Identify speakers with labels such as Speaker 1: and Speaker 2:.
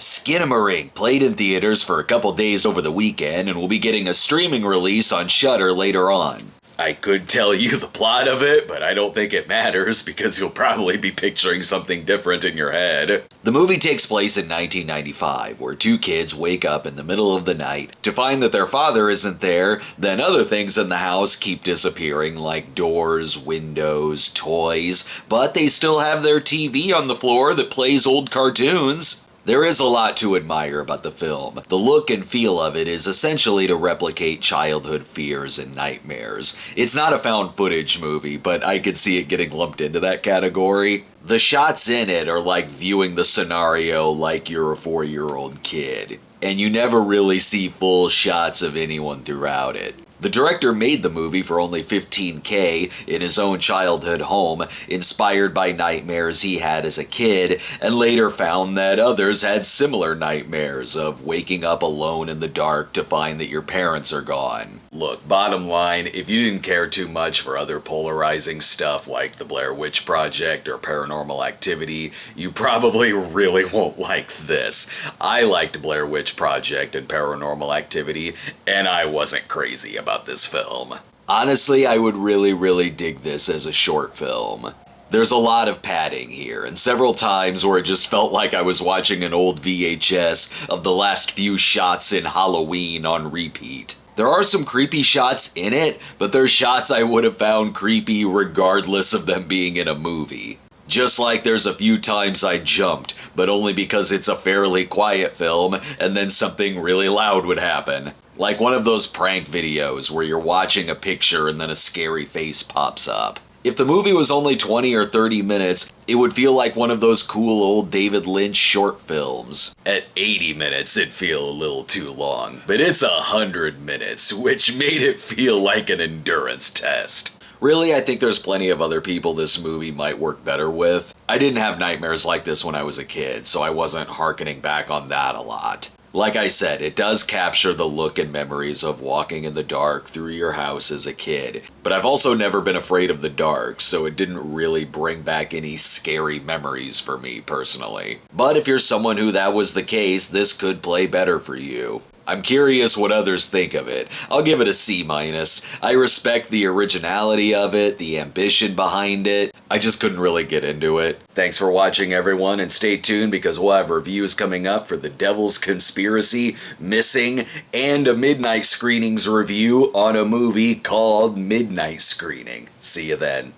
Speaker 1: Skinamarink played in theaters for a couple days over the weekend and will be getting a streaming release on Shudder later on. I could tell you the plot of it, but I don't think it matters because you'll probably be picturing something different in your head. The movie takes place in 1995, where two kids wake up in the middle of the night to find that their father isn't there, then other things in the house keep disappearing like doors, windows, toys, but they still have their TV on the floor that plays old cartoons. There is a lot to admire about the film. The look and feel of it is essentially to replicate childhood fears and nightmares. It's not a found footage movie, but I could see it getting lumped into that category. The shots in it are like viewing the scenario like you're a 4-year-old kid, and you never really see full shots of anyone throughout it. The director made the movie for only $15K in his own childhood home, inspired by nightmares he had as a kid, and later found that others had similar nightmares of waking up alone in the dark to find that your parents are gone. Look, bottom line, if you didn't care too much for other polarizing stuff like the Blair Witch Project or Paranormal Activity, you probably really won't like this. I liked Blair Witch Project and Paranormal Activity, and I wasn't crazy about this film. Honestly, I would really dig this as a short film. There's a lot of padding here, and several times where it just felt like I was watching an old VHS of the last few shots in Halloween on repeat. There are some creepy shots in it, but they're shots I would have found creepy regardless of them being in a movie. Just like there's a few times I jumped, but only because it's a fairly quiet film and then something really loud would happen. Like one of those prank videos where you're watching a picture and then a scary face pops up. If the movie was only 20 or 30 minutes, it would feel like one of those cool old David Lynch short films. At 80 minutes, it'd feel a little too long, but it's 100 minutes, which made it feel like an endurance test. Really, I think there's plenty of other people this movie might work better with. I didn't have nightmares like this when I was a kid, so I wasn't harkening back on that a lot. Like I said, it does capture the look and memories of walking in the dark through your house as a kid, but I've also never been afraid of the dark, so it didn't really bring back any scary memories for me personally. But if you're someone who that was the case, this could play better for you. I'm curious what others think of it. I'll give it a C-. I respect the originality of it, the ambition behind it. I just couldn't really get into it. Thanks for watching, everyone, and stay tuned because we'll have reviews coming up for The Devil's Conspiracy, Missing, and a Midnight Screenings review on a movie called Midnight Screening. See you then.